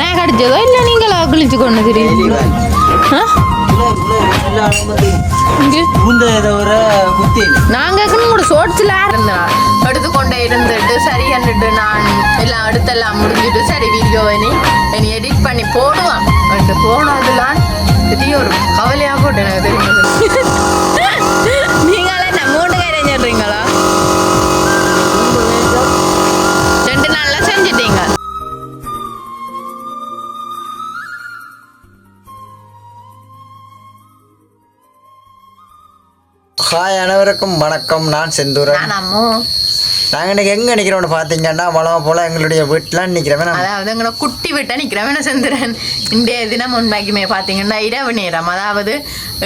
நான் கடிச்சதோ இல்லை நீங்களா குளிச்சு கொண்டு தெரியுங்க நாங்க கூட சோட்ஸ்ல இருந்தேன் எடுத்துக்கொண்டே இருந்துட்டு சரி கண்டுட்டு நான் எல்லாம் அடுத்தெல்லாம் முடிஞ்சுட்டு சரி வீடியோ இனி எடிட் பண்ணி போடுவான் போனதுலாம் திடீர் ஒரு கவலையா போட்டு எனக்கு தெரியும் நீங்களே என்ன 3 காரியம் சொல்றீங்களா 2 நாள்ல செஞ்சுட்டீங்க ஹாய் அனைவருக்கும் வணக்கம். நான் செந்தூரன். நாங்கள் இன்னைக்கு எங்கே நிற்கிறோம்னு பார்த்தீங்கன்னா வளம் போல் எங்களுடைய வீட்டில் நிற்கிறவன், அதாவது எங்களை குட்டி விட்ட நிற்கிறவன் செந்துரன். இன்றைய தினம் உண்மைக்குமே பார்த்தீங்கன்னா இரவு நேரம், அதாவது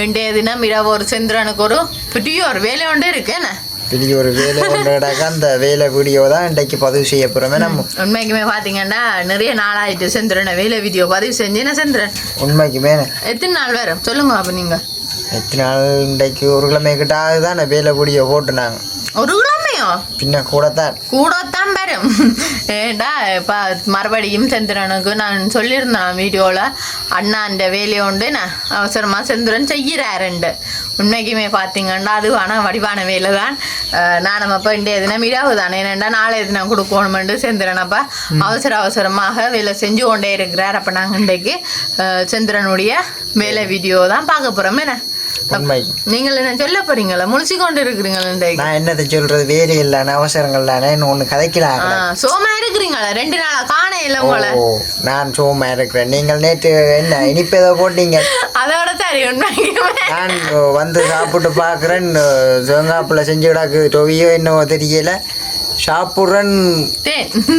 இன்றைய தினம் இரவு ஒரு செந்துரனுக்கு ஒரு பெரிய ஒரு வேலை ஒன்று இருக்கு. என்ன பெரிய ஒரு வேலை ஒன்றாக்க அந்த வேலை வீடியோ தான் இன்றைக்கு பதிவு செய்ய போகிறோமே. நம்ம உண்மைக்குமே பார்த்தீங்கன்னா நிறைய நாளாயிட்டு செந்துரனை வேலை வீடியோ பதிவு செஞ்சேன்னா செந்துரன் உண்மைக்குமே எத்தனை நாள் வேறு சொல்லுங்க. அப்போ நீங்கள் எத்தனை நாள் இன்றைக்கு ஒரு கிழமை கிட்ட ஆகுதான் வேலை வீடியோ போட்டுனாங்க. ஒரு கிழமையோ பின்ன கூடத்தான் வரும். ஏண்டா இப்போ மறுபடியும் செந்துரனுக்கு நான் சொல்லியிருந்தேன் வீடியோவில் அண்ணாண்ட வேலையை உண்டு நான் அவசரமாக செந்துரன் செய்கிறாருண்டு. உண்மைக்குமே பார்த்தீங்கன்னா அது ஆனால் வடிவான வேலை தான். நான் அப்போ இன்றைய தினம் இரவு தானே ஏன்னா நாளைய தினம் கொடுக்கணுமெண்டு செந்துரன் அப்போ அவசரமாக வேலை செஞ்சு கொண்டே இருக்கிறார். அப்போ நாங்கள் இன்றைக்கு செந்துரனுடைய வேலை வீடியோ தான் பார்க்க போகிறோம். என்ன நீங்கள் என்ன சொல்ல போறீங்களா? முழிச்சு கொண்டு இருக்கிறீங்களா? நான் என்னத்தை சொல்றது, வேறு இல்லைன்னு அவசரங்கள் தானே ஒன்று கதைக்கலாம். சோமா இருக்கிறீங்களா? 2 நாளா காண இல்லை உங்களை. நான் சோமா இருக்கிறேன். நீங்கள் நேற்று என்ன இனிப்பு ஏதோ போட்டீங்க, அதோட சரி. நான் வந்து சாப்பிட்டு பார்க்குறேன், தேங்காய்ப்புல செஞ்சு கிடாக்கு டொவியோ என்னவோ தெரியல. சாப்பிட்றேன்,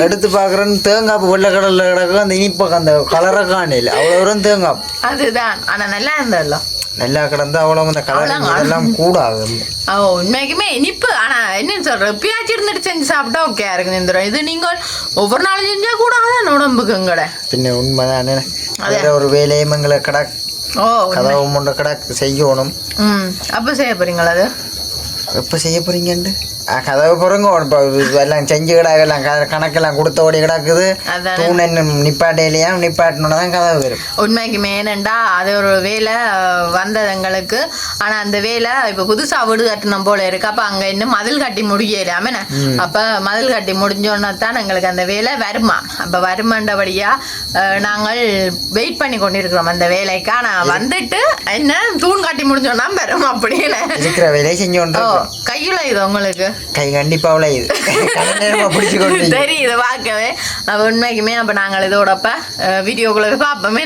எடுத்து பார்க்குறேன், தேங்காய் வெள்ளை கடலில் கிடக்கு. அந்த இனிப்பு அந்த கலரை காணல, அவ்வளோ வரும் தேங்காய். அதுதான் ஆனால் நல்லா இருந்தല്ലോ, நல்லா கிடந்தா அவ்வளோ அந்த கலர் எல்லாம் கூடாது. உண்மைக்குமே இனிப்பு. ஆனால் என்ன சொல்கிறேன், எப்பயாச்சும் இருந்துட்டு செஞ்சு சாப்பிட்டா ஓகே இருக்குங்க. இந்த இது நீங்கள் ஒவ்வொரு நாளும் செஞ்சால் கூட அதான் உடம்புக்குங்கட. பின்ன உண்மைதானே, வேற ஒரு வேலையும் எங்களை கதவு முண்டை செய்யணும். அப்போ செய்ய போறீங்களா? அது எப்போ செய்ய போறீங்கண்டு கதவு போறங்க எல்லாம் செஞ்சு கிடாக்கு, எல்லாம் கணக்கெல்லாம் கொடுத்த ஓடி கிடக்குது. தூண் நிப்பாட்டையிலையா நிப்பாட்டினோட தான் கதவு வரும். உண்மைக்குமே ஏனண்டா அது ஒரு வேலை வந்தது எங்களுக்கு. ஆனால் அந்த வேலை இப்போ புதுசாக வீடு கட்டணும் போல இருக்கு. அப்போ அங்கே இன்னும் மதில் கட்டி முடியலாமே. அப்போ மதில் கட்டி முடிஞ்சோன்னா தான் எங்களுக்கு அந்த வேலை வருமா. அப்போ வருமாண்டபடியாக நாங்கள் வெயிட் பண்ணி கொண்டிருக்கிறோம் அந்த வேலைக்கு. ஆனால் வந்துட்டு என்ன தூண் கட்டி முடிஞ்சோன்னா வரும் அப்படின்னு இருக்கிற வேலையை செஞ்சோம். கையில் இது உங்களுக்கு கை கண்டிப்பா தெரியுது பார்க்கவே. உண்மைக்குமே அப்போ நாங்கள் இதோடப்ப வீடியோக்குள்ள பார்ப்போமே.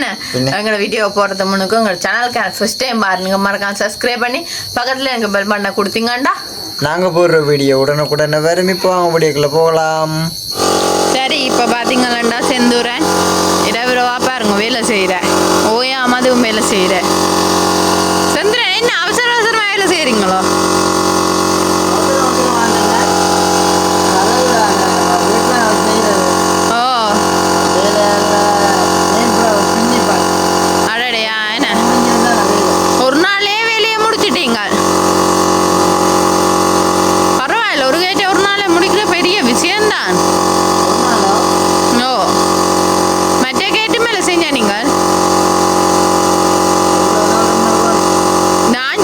எங்களை வீடியோ போடுறது முன்னுக்கு உங்கள் சேனலுக்கு ஃபர்ஸ்ட் டைம் பாருங்க, மறக்காம சப்ஸ்கிரைப் பண்ணி பக்கத்தில் எனக்கு பெல் பண்ண கொடுத்தீங்கண்டா நாங்கள் போடுற வீடியோ உடனுக்குடனே வரும். இப்போ அவங்க வீடியோக்குள்ள போகலாம். சரி, இப்போ பார்த்தீங்களாண்டா செந்தூரன் இரவிரவா பாருங்க வேலை செய்கிறேன். ஓயாம அதுவும் வேலை செய்கிறேன். செந்தூரன் என்ன அவசரமாக வேலை செய்கிறீங்களோ? நான்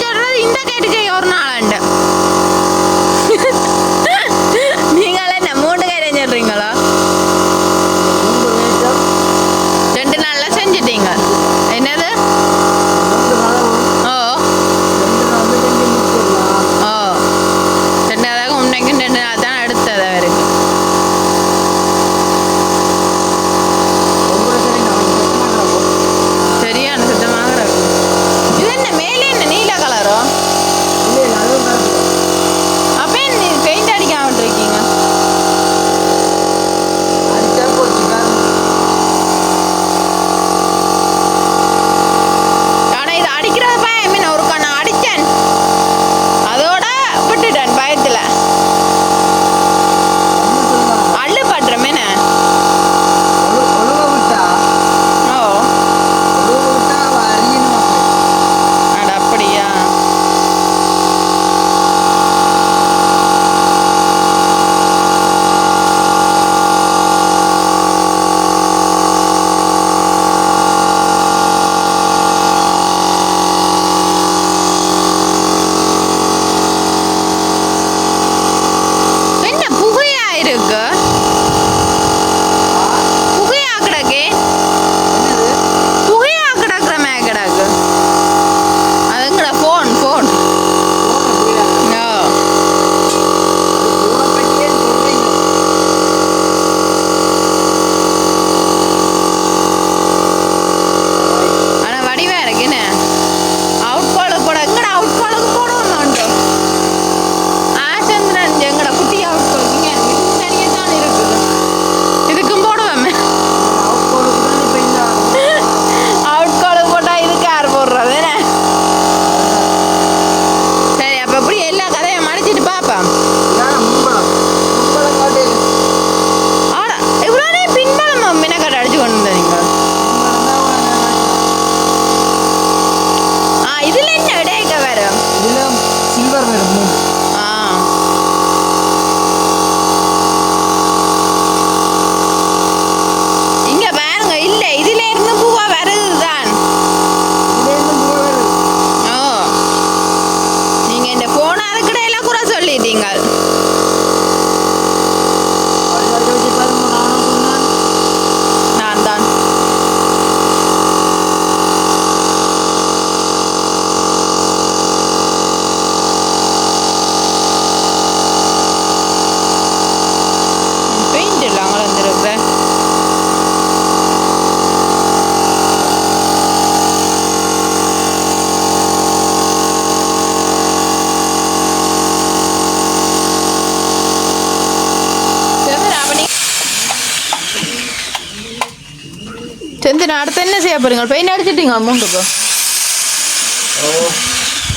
செந்திரன் அடுத்து என்ன செய்ய போறீங்க? பெயிண்ட் அடிச்சிட்டீங்க மூண்டுக்கு?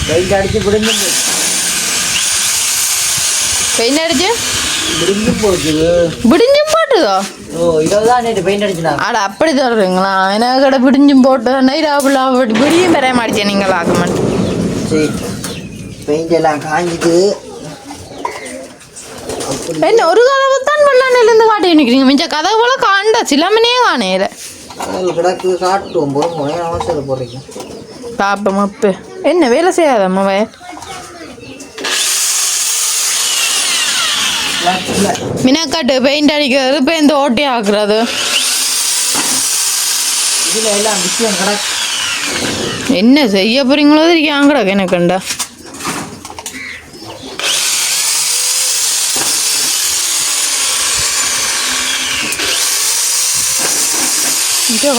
பெயிண்ட் அடிச்சு பிடிஞ்சு பெயிண்ட் அடிச்சு பிடிஞ்சும் போச்சு. பிடிஞ்சும் போட்டுதோ? இதோதான் நேற்று பெயிண்ட் அடிச்சுனா. அட அப்படி சொல்றீங்களா? எனக்கு கடை பிடிஞ்சும் போட்டு நைராப்புல பிடியும் பெற மாட்டேன் நீங்கள் ஆக்கமான். சரி பெயிண்ட் எல்லாம் காஞ்சிது. என்ன ஒரு கதவு தான் வெள்ளாண்டிலேருந்து காட்டி நிற்கிறீங்க? மிச்ச கதவு போல காண்ட சிலமனே காணையில கிடக்கு காட்டுவோம். போகிறோம் அவசரம் போடுறீங்க. பாப்பம் அப்போ என்ன வேலை செய்யாதம்மா மினக்காட்டு பெயிண்ட் அடிக்கிறது பெயிண்ட் ஓட்டி ஆக்குறது இதில் எல்லாம் விஷயம் கிடக்கு. என்ன செய்ய போறீங்களோ இருக்கேன் கிடக்கு எனக்குண்டா.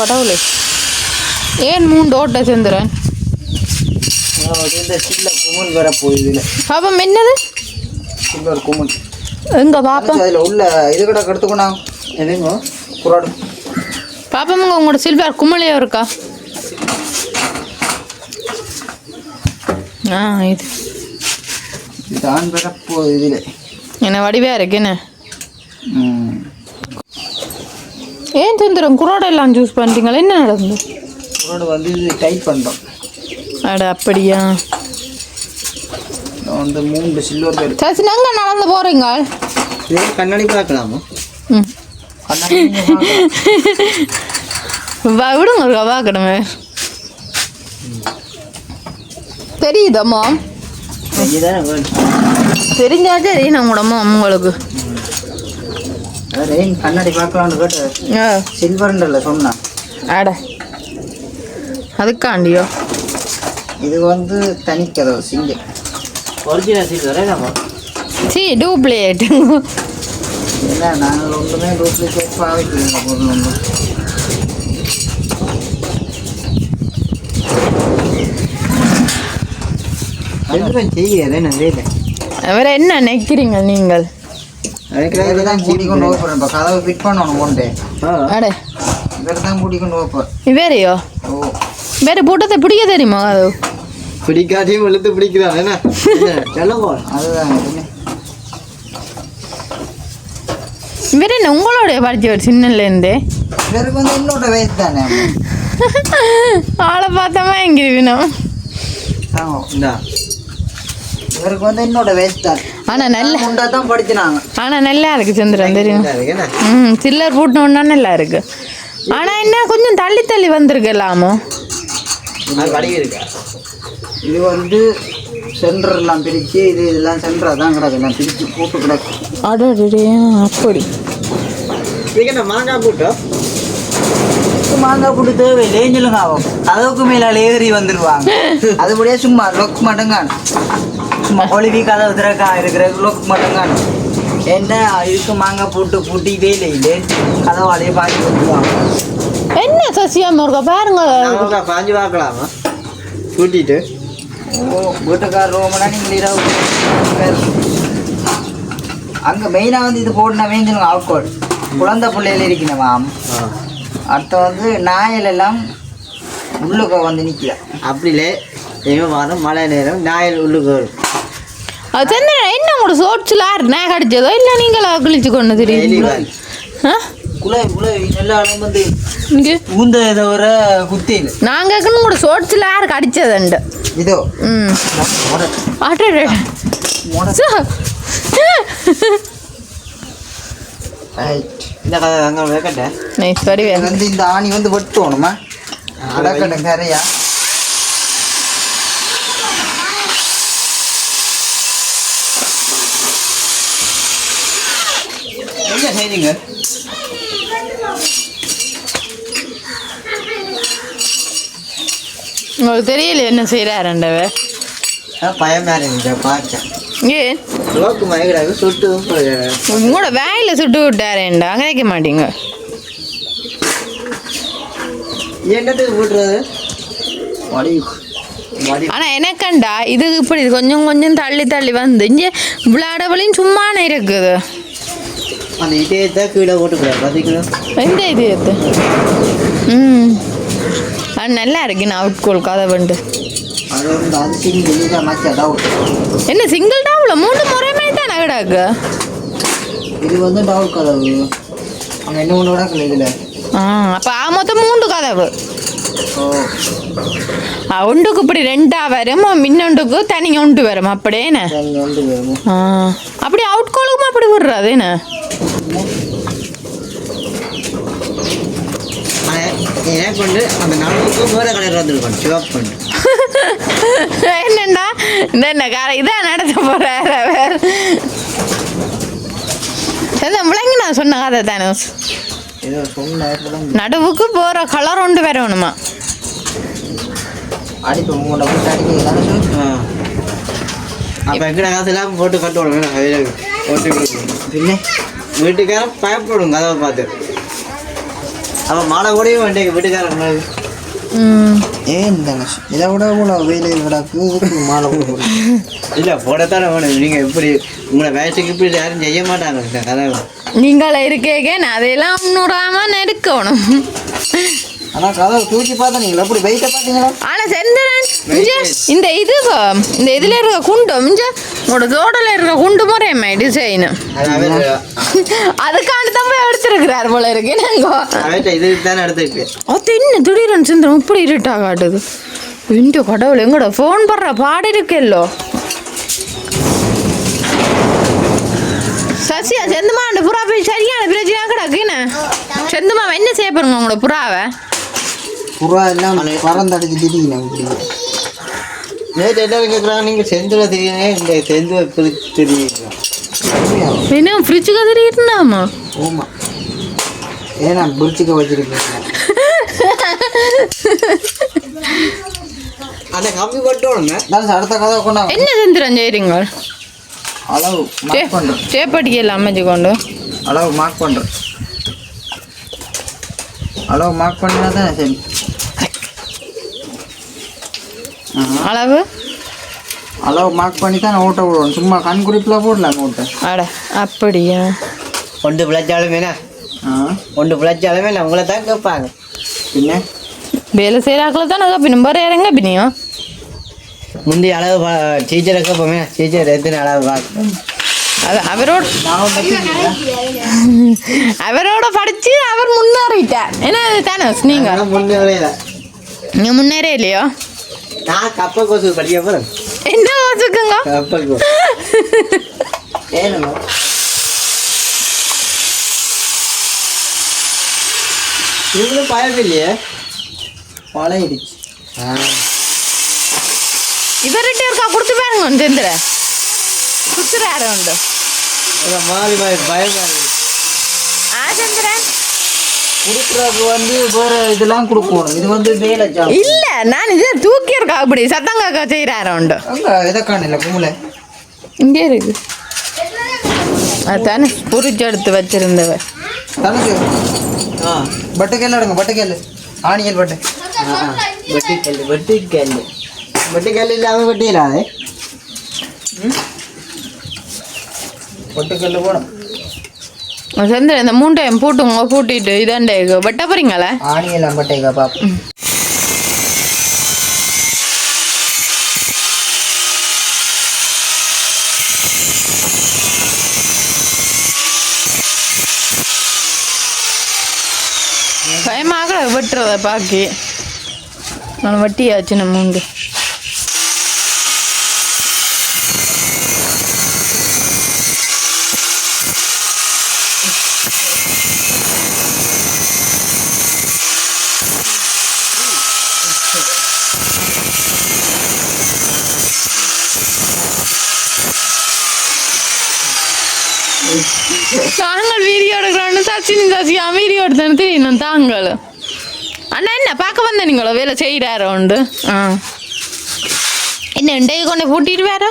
கடவுளே ஏன் 3 ஓட்ட செந்துறேன்? சில்ல குமுல் வர போகுது. பாப்பம் என்னது சில்வர் குமுல் எங்க பாப்பா? அதில் உள்ள இது கூட எடுத்துக்கணும். எதுங்க குராடு பாப்பமுங்க உங்களோட சில்வர் குமலையா இருக்கா? இது தான் வர போகுது. இதில் என்ன வடிவா இருக்கு என்ன? ஏன் செந்துறோம் குரோடெல்லாம் சூஸ் பண்ணுறீங்களா? என்ன நடந்து? குரோடு வந்து இது டைப் பண்ணுறோம். அட அப்படியா? வந்து 3 சில்வர் பேர். சரி நாங்கள் நடந்து போகிறீங்க. இதே கண்ணாடி பார்க்கலாமா? விடுங்க இருக்கா பார்க்கணுமே. தெரியுதம்மா? தெரிஞ்சா சரி நம்மளோட உங்களுக்கு கண்ணாடி பார்க்கலான்னு கேட்டு சில்வர்ன்றல சொன்னா. அட அதுக்காண்டியோ? இது வந்து தனிக்கதவு சிங்கம். ஒரிஜினல் சில்வரே நம்ம டூப்ளிகேட் இல்லை. நாங்கள் ஒன்றுமே டூப்ளிகேட் பாவிக்கிறீங்க பொருள் ஒன்று. அதுதான் செய்யாது என்ன வேலை. வேற என்ன நினைக்கிறீங்க நீங்கள்? தான் கூட்டிக்கொண்டு போகிறேன். இப்போ கதவை ஃபிட் பண்ணணும் கொண்டு. அட வேறு தான் கூட்டிக்கொண்டு போப்பேன். வேறையோ? வேற போட்டதை பிடிக்க தெரியுமா? அது பிடிக்காதையும் வெளுத்து பிடிக்கிறான் என்ன சொல்லுங்க. அதுதான் வேற என்ன உங்களோடைய படிச்சு ஒரு சின்னலேருந்து இவருக்கு வந்து என்னோட வயசு தானே. ஆளை பார்த்தமா எங்கிருக்கணும். இவருக்கு வந்து என்னோட வயசு தான். ஆனா நல்ல முண்டா தான் படிச்சுனாங்க. ஆனா நல்லா இருக்கு சந்திரன் தெரியும். சில்லர் போட்டோன்னா நல்லா இருக்கு. ஆனா என்ன கொஞ்சம் தள்ளி தள்ளி வந்திருக்கலாமோ? இது வந்து சென்டர் எல்லாம் பிரிச்சு இது இதெல்லாம் சென்டரா தான் கிடக்கு. எல்லாம் பிரிச்சு போட்டு கிடக்கு. அடடே அப்படி மாங்காய் போட்டோம். மாங்காய் போட்டு தேவையில்லைன்னு சொல்லுங்க. ஆகும் கதவுக்கு மேல ஏறி வந்துருவாங்க. அதுபடியே சும்மா லொக் மட்டுங்கான். சும்மா ஒளிவி கதவு திறக்கா இருக்கிற லொக் மட்டுங்கான். என்ன இதுக்கு மாங்காய் போட்டு பூட்டி வேலையிலே கதவாலேயே பாஞ்சு வந்துருவாங்க. என்ன சசியாம இருக்கா பாருங்க. பாஞ்சு பார்க்கலாமா கூட்டிட்டு? வீட்டுக்காரர் ரோமனா நீங்கள் அங்கே மெயினாக வந்து இது போட்டுனா வேஞ்சனுங்க. ஆல்கோல் குழந்தை பிள்ளைகள் இருக்கணுமாம். அடுத்த வந்து நாயல் எல்லாம் உள்ளுக்க வந்து நிற்கல. அப்படிலே எங்கள் வாரம் மழை நேரம் நாயல் உள்ளுக்க வரும். அது என்ன உங்களோட சோட்ஸில் நான் கடிச்சதோ இல்லை நீங்களா கிழிச்சு கொண்டு தெரியுது? குலை குலை எல்லா வந்து இங்கே ஊந்த தவிர குத்தியில் நாங்கள் உங்களோட சோட்ஸில் யார் கடிச்சதுண்டு இதோ. இந்த கதை அங்கே வைக்கட்டேன். சரி வந்து இந்த ஆணி வந்து வெட்டணுமா? அடக்கட்டும் கரையா. என்ன செய்றீங்க? உங்களுக்கு தெரியல என்ன செய்கிறாருண்டவ? பயமா இருந்துச்சா பார்த்தேன். ஏன் லோக்கு மயக்கிறாங்க சுட்டு உங்களோட வேலையில் சுட்டு விட்டாரேண்டா அங்கே வைக்க மாட்டீங்க. என்னத்துக்கு போட்டுறது? ஆனால் எனக்கண்டா இது இப்படி கொஞ்சம் கொஞ்சம் தள்ளி தள்ளி வந்து இங்கே விளையாடவளையும் சும்மானே இருக்குது. அந்த இதயத்தை கீழே போட்டுக்கூடாது பார்த்தீங்களா? எந்த இதயத்தை? அது நல்லா இருக்கு நான் அவுட்கோல் கதை வந்து அது வந்து அது சிங்கிள் மச்ச டவுட். என்ன சிங்கிள் டவுல 3 முறையுமே தானே கிடக்கு. இது வந்து டவுட் கதவு. அங்கே என்ன ஒன்று கிடக்கல இதில். அப்போ மொத்தம் 3 கதவு. ஓ ஒன்றுக்கு இப்படி 2 வரும், மின்னொண்டுக்கு தனி 1 வரும் அப்படியேண்ணே. அப்படி அவுட்கோலுக்கும் அப்படி விடுறது என்ன? எனக்கு வந்து அந்த நாளுக்கு வேறு கலர் வந்துருக்கோம் சிவப்பு பண்ணு. என்னண்டா இந்த இதான் நடத்த போறாரு அவர். முளைங்க நான் சொன்ன கதை தானே. நடுவுக்கு போற கலர் 1 வரணுமா? அடிப்பு உங்களோட போட்டு அடிக்க அப்போ எங்கட காசுலாம் போட்டு கட்டுவோம். பின்ன வீட்டுக்காரன் பயப்படும் கதவை பார்த்து. அப்போ மாலை கூடயும் வேண்டிய வீட்டுக்காரன் ஏன் இதை விட கூட வெயில் கிடக்கு மாலை கூட இல்லை போடத்தானே வேணும். நீங்கள் இப்படி உங்களை வயசுக்கு இப்படி யாரும் செய்ய மாட்டாங்க கதவை. நீங்கள் இருக்கேங்க அதையெல்லாம் முன்னுடாம நெருக்கணும். ஆனால் கதவை தூக்கி பார்த்தா நீங்கள் எப்படி வெயிட்டை பார்த்தீங்களா? ஆனால் செந்திரன் இந்த இதில் இருக்க குண்டு உங்களோட தோடல இருக்க குண்டு முறையம்மா டிசைனு அதுக்காண்டி தான் போய் எடுத்துருக்கிறார் போல இருக்கு. அது என்ன திடீர்னு செந்திரன் இப்படி இருட்டா காட்டுது. இந்த கடவுள் எங்கட ஃபோன் படுற பாடு இருக்கல்லோ. சசியா செந்துமா அந்த புறா போய் சரியான பிரச்சனையாக கிடக்குன்னு. செந்துமா என்ன செய்ய பாருங்க உங்களோட புறாவை. புறா எல்லாம் பறந்தடிச்சு திடீர்னு நேற்று எல்லாரும் கேட்குறாங்க நீங்கள் செந்துல தெரியுங்க இந்த செந்து எப்படி தெரியுங்க என்ன ஃப்ரிட்ஜுக்கு தெரியுதுனாமா? ஆமாம் ஏன்னா பிரிட்ஜுக்கு வச்சிருக்கேன் அந்த கம்பி பட்டோங்க நான் அடுத்த கதை கொண்டாங்க. என்ன செந்துறேன் செய்கிறீங்க? அளவு மார்க் பண்ணுறேன். சேப்படிக்கையில் அமைச்சு கொண்டு அளவு மார்க் பண்ணுறேன். அளவு மார்க் பண்ணினா தான் சரி. அளவு மார்க் பண்ணி தான் நான் ஓட்ட விடுவோம். சும்மா கண் குறிப்பில் போடலாம் ஓட்ட. அட அப்படியா? ஒன்று பிழைச்சாலுமே ஒன்று பிழைச்சாலுமே உங்களை தான் கேட்பாங்க. பின்ன வேலை செய்கிறாக்களை தான் நாங்கள் பின்னும் போகிற இறங்க பின்னியும் முந்தைய அளவு டீச்சரை கேட்போமே டீச்சர் எத்தனை அளவு பார்க்கணும். அது அவரோட படிச்சு அவர் முன்னேறிட்டார். என்ன தானே நீங்கள் நீங்கள் முன்னேறே இல்லையோ? நான் கப்பல் கோசு படிக்க போகிறேன். என்ன கோசுக்குங்க? கப்பல் கோசு ஏனுங்க இவங்களும் பயம் இல்லையே பழையிடுச்சு. இவர்கிட்ட இருக்கா கொடுத்து பாருங்க செந்திர குத்துறாரு உண்டு மாறி மாறி பயம் செந்திரன் கொடுக்குறப்ப வந்து வேறு இதெல்லாம் கொடுக்கணும். இது வந்து வேலை இல்ல நான் இதை தூக்கி இருக்கா அப்படி சத்தங்காக்கா செய்யறாரு உண்டு. அங்கே இதை காணல கும்பல இங்கே இருக்கு. அதுதானே புரிச்சு எடுத்து வச்சிருந்தவர் தனக்கு பட்டுக்கல் எடுங்க. பட்டுக்கல் ஆணியல் பட்டு வெட்டுக்கல் இல்லாமல் வெட்டிடாதே. பொட்டுக்கல் போடும். செந்திர இந்த 3 டைம் பூட்டுங்க. பூட்டிட்டு இதாண்டே வெட்ட போறீங்களா? ஆணியெல்லாம் பட்டேக்கா பாப்போம். பயமாக வெட்டுறத பாக்கி நான் வட்டியாச்சு நம்ம உண்டு. தாங்கள் வீடியோ எடுக்கிறோன்னு சசியா வீடியோ எடுத்தேன்னு தெரியும். தாங்கள் அண்ணா என்ன பார்க்க வந்த நீங்களோ வேலை செய்கிறாரோ உண்டு. என்ன இண்டையை கொண்டு பூட்டிட்டு வேற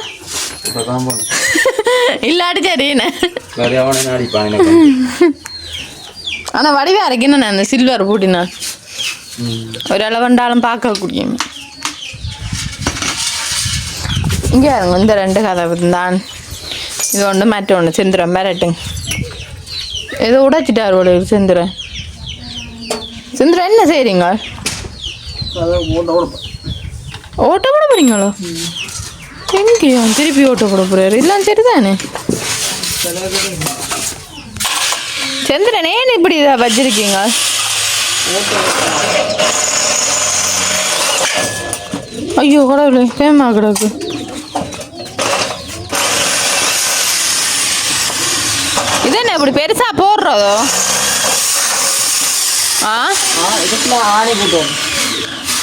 இல்லாட்டி சரிண்ணே. ஆனால் வடிவா இருக்கேன்னு நான் அந்த சில்வர் பூட்டினா ஒரு அளவண்டாலும் பார்க்கக்கூடிய. இங்கே இந்த 2 கதவு தான். இது ஒன்று மற்ற ஒன்று செந்துரன் மிரட்டுங்க. ஏதோ உடைச்சிட்டார் போல செந்துரன். செந்திரன் என்ன செய்கிறீங்க? ஓட்ட போட போறீங்களோ? எங்கேயும் திருப்பி ஓட்ட போட போறாரு. எல்லாம் சரிதானே? சந்திரன் ஏன் இப்படி இதாக வச்சிருக்கீங்க? ஐயோ கடவுளே, பேமா கிடக்கு. இது என்ன இப்படி பெருசா போடுறதோ?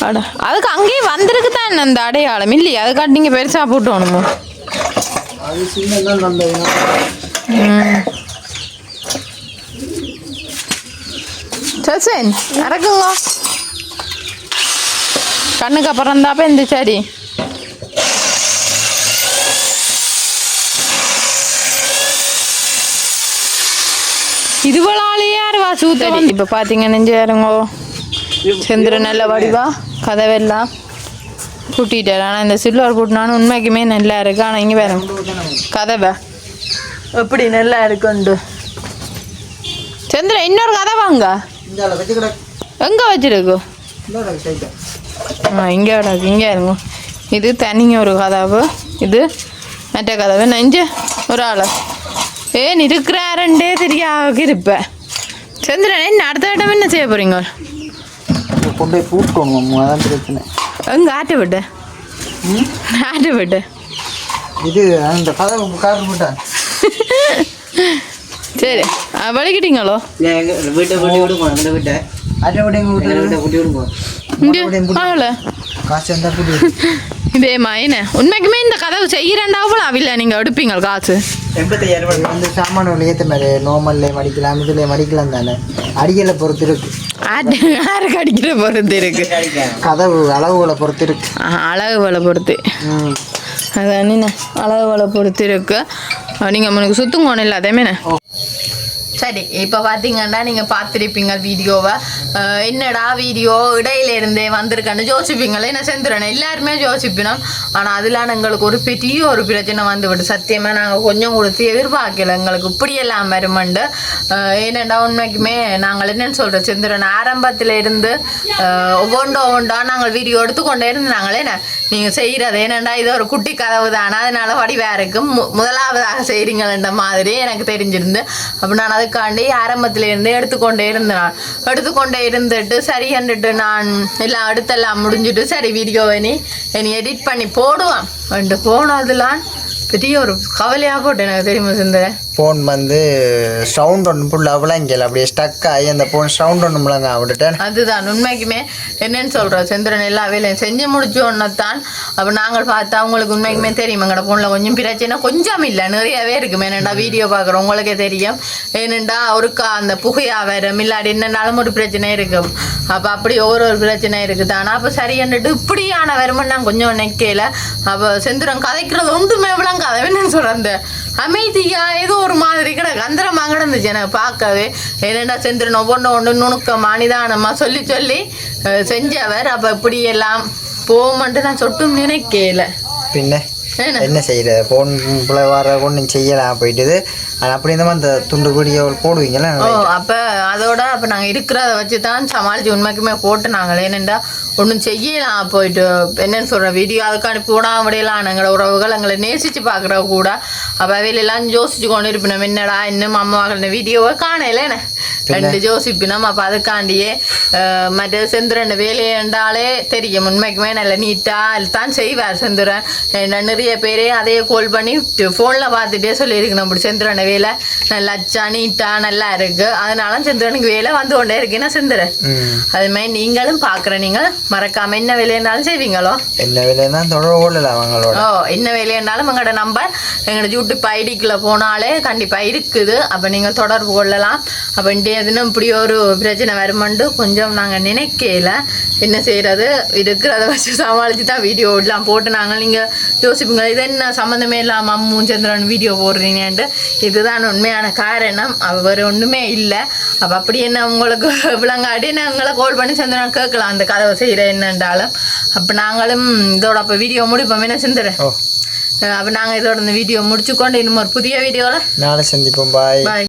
அட அதுக்கு அங்கேயே வந்திருக்கு தான் அந்த அடையாளம் இல்லையா? அதுக்காட்டி நீங்கள் பெருசாக போட்டோணுமோ? சரி இறக்குங்க. கண்ணுக்கு அப்புறம் தாப்ப இந்த சரி. இதுவளாலேயே யார் வாசூத்த வந்து இப்போ பார்த்தீங்க நெஞ்சு யாருங்கோ சந்திரன் நல்ல வடிவா கதவெல்லாம் கூட்டிட்டார். ஆனால் இந்த சில்வர் கூட்டினாலும் உண்மைக்குமே நல்லா இருக்கு. ஆனால் இங்கே வேற கதவை எப்படி நல்லா இருக்குண்டு. சந்திரன் இன்னொரு கதவாங்க எங்கே வச்சிருக்கு? இங்கே கிடக்கு. இங்கே இருங்க. இது தனிங்க ஒரு கதவு, இது மற்ற கதவு. நெஞ்சு ஒரு ஆள் ஏன் இருக்கிறாரண்டே தெரியாது இருப்பேன். சந்திரன் என்ன அடுத்த இடம் என்ன செய்ய போறீங்க? கொண்டு போய் பூட்டணும். அதான் பிரச்சனை. எங்கே ஆட்ட விட்டு ஆட்ட விட்டு இது அந்த கதவு கார் போட்டா சரி வலிக்கிட்டீங்களோ? வீட்டை போட்டு விடுங்க. அந்த வீட்டை அட்டை விட்டு போட்டு விடுங்க. காசு இருந்தா போட்டு இதேமா என்ன உண்மைக்குமே இந்த கதவு செய்யறேன்டாவும் அவில்ல நீங்கள் எடுப்பீங்க காசு 85,000 வந்து சாமான ஏற்ற மாதிரி நார்மல்லே மடிக்கலாம், இதுல மடிக்கலாம் தானே. அடிக்கலை பொறுத்து இருக்கு. யாருக்கு அடிக்கிற பொறுத்து இருக்கு. கதவு அளவுகளை பொறுத்து இருக்கு. அளவுகளை பொறுத்து அதான் என்ன அளவுகளை பொறுத்து இருக்கு. நீங்கள் உங்களுக்கு சுத்தம் இல்லை அதேமே. சரி இப்போ பார்த்தீங்கன்னா நீங்கள் பார்த்துருப்பீங்க வீடியோவை. என்னடா வீடியோ இடையில இருந்தே வந்திருக்கேன்னு யோசிப்பீங்களே. என்ன செந்துறேன் எல்லாருமே யோசிப்பினோம். ஆனால் அதெல்லாம் எங்களுக்கு ஒரு பெரிய ஒரு பிரச்சனை வந்துவிட்டு சத்தியமாக நாங்கள் கொஞ்சம் கொடுத்து எதிர்பார்க்கல எங்களுக்கு இப்படியெல்லாம் வருமெண்டு. ஏனெண்டா உண்மைக்குமே நாங்கள் என்னென்னு சொல்கிறோம் செந்துறேன் ஆரம்பத்தில் இருந்து ஒவ்வொன்றா நாங்கள் வீடியோ எடுத்துக்கொண்டே இருந்தாங்களே. நீங்கள் செய்கிறது ஏனெண்டா இது ஒரு குட்டி கதவு தானே, அதனால வடிவாக இருக்கும். முதலாவதாக செய்கிறீங்கன்ற மாதிரி எனக்கு தெரிஞ்சிருந்து அப்போ நான் அதுக்காண்டி ஆரம்பத்திலேருந்து எடுத்துக்கொண்டே இருந்துட்டு சரி என்றுட்டு நான் எல்லாம் அடுத்தெல்லாம் முடிஞ்சுட்டு சரி வீடியோவை நீ எடிட் பண்ணி போடுவான் வந்துட்டு போனதுலாம் பெரிய ஒரு கவலையாக போட்டு எனக்கு தெரியுமா செந்தேன். ஃபோன் வந்து சவுண்ட் ஒன்று ஃபுல்லாக விளங்கல, அப்படியே ஸ்டக் ஆகி அந்த ஃபோன் சவுண்ட் ஒன்று முழங்க விட்டுட்டேன். அதுதான் உண்மைக்குமே என்னன்னு சொல்கிறோம் செந்திரன் எல்லா வேலையும் செஞ்சு முடிச்சோன்னதான். அப்போ நாங்கள் பார்த்தா உங்களுக்கு உண்மைக்குமே தெரியும் எங்களோட ஃபோனில் கொஞ்சம் பிரச்சனை கொஞ்சம் இல்லை நிறையவே இருக்கும். ஏனெண்டா வீடியோ பார்க்குறோம் உங்களுக்கே தெரியும். ஏனெண்டா அவருக்கு அந்த புகையாக வரும் இல்லாடி என்னென்னாலும் ஒரு பிரச்சனை இருக்கும். அப்போ அப்படி ஒரு பிரச்சனை இருக்குது. ஆனால் அப்போ சரி என்னட்டு இப்படியான வருமானு நான் கொஞ்சம் நினைக்கல. அப்போ செந்திரன் கதைக்கிறது ஒன்றுமே விளங்காத என்னன்னு சொல்கிறேன். அந்த அமைதியா ஏதோ ஒரு மாதிரி கிடக்கு அந்தரமாக கிடந்துச்சு எனக்கு பார்க்கவே. என்னென்னா செந்திரன் ஒவ்வொன்று நுணுக்கமா நிதானமா சொல்லி செஞ்சவர். அப்போ இப்படி எல்லாம் போகும்ன்ட்டு நான் சொட்டும் நினைக்கல. பின்ன என்ன செய்யற ஃபோன் வர ஒன்றும் செய்யலாம் போயிட்டுது. ஆனால் அப்படி இருந்தால் அந்த துண்டு வீடியோ போடுவீங்களா? அப்போ அதோட அப்போ நாங்கள் இருக்கிறத வச்சு தான் சமாளித்து உண்மைக்குமே போட்டு நாங்கள் ஏனெண்டா ஒன்றும் செய்யலாம் போயிட்டு என்னன்னு சொல்கிற வீடியோ அதுக்காண்டி போடாமடையலாம் எங்களோட உறவுகள் எங்களை நேசித்து பார்க்குற கூட. அப்போ அவையிலெல்லாம் யோசிச்சு கொண்டு இருப்பினோம் என்னடா இன்னும் அம்மா வாங்கின வீடியோவை காணல என்ன ரெண்டு யோசிப்பினோம். அப்போ அதுக்காண்டியே மற்ற செந்திரன் வேலையை என்றாலே தெரியும் உண்மைக்குமே நல்ல நீட்டாக தான் செய்வார் செந்திரன். நிறைய பேரே அதையே கால் பண்ணி ஃபோனில் பார்த்துட்டே சொல்லியிருக்கணும் அப்படி செந்திரன் வேலை நல்லா அச்சா நீட்டா நல்லா இருக்கு. அதனால செந்திரனுக்கு வேலை வந்து கொண்டே இருக்குன்னா செந்திரன் அது மாதிரி நீங்களும் பார்க்குற நீங்கள் மறக்காம என்ன வேலையானாலும் செய்வீங்களோ? என்ன வேலையா தொடர்பு கொள்ளலாம் அவங்களோட. என்ன வேலையானாலும் எங்களோட நம்பர் எங்களோட யூடியூப் ஐடிக்குள்ள போனாலே கண்டிப்பா இருக்குது. அப்ப நீங்கள் தொடர்பு கொள்ளலாம். அப்ப இன்றைய தினம் இப்படி ஒரு பிரச்சனை வருமெண்டு கொஞ்சம் நாங்கள் நினைக்கல. என்ன செய்யறது இருக்கிறத வச்சு சமாளிச்சு தான் வீடியோ எல்லாம் போட்டு நாங்கள் நீங்கள் யோசிப்பீங்க இது என்ன சம்மந்தமே இல்லாமல் அம்மும் சந்திரன் வீடியோ போடுறீங்கன்ட்டு. இதுதான் உண்மையான காரணம். அவர் ஒன்றுமே இல்லை. அப்போ அப்படி என்ன உங்களுக்கு விளங்காடி நான் உங்களை கால் பண்ணி சந்திரன் கேட்கலாம் அந்த கதவை செய்கிற என்னன்றாலும். அப்போ நாங்களும் இதோட அப்போ வீடியோ முடிப்போம் என்ன செந்துறேன். அப்போ நாங்கள் இதோட இந்த வீடியோ முடிச்சுக்கொண்டு இன்னும் ஒரு புதிய வீடியோவில் நாளை சந்திப்போம். பாய் பாய்.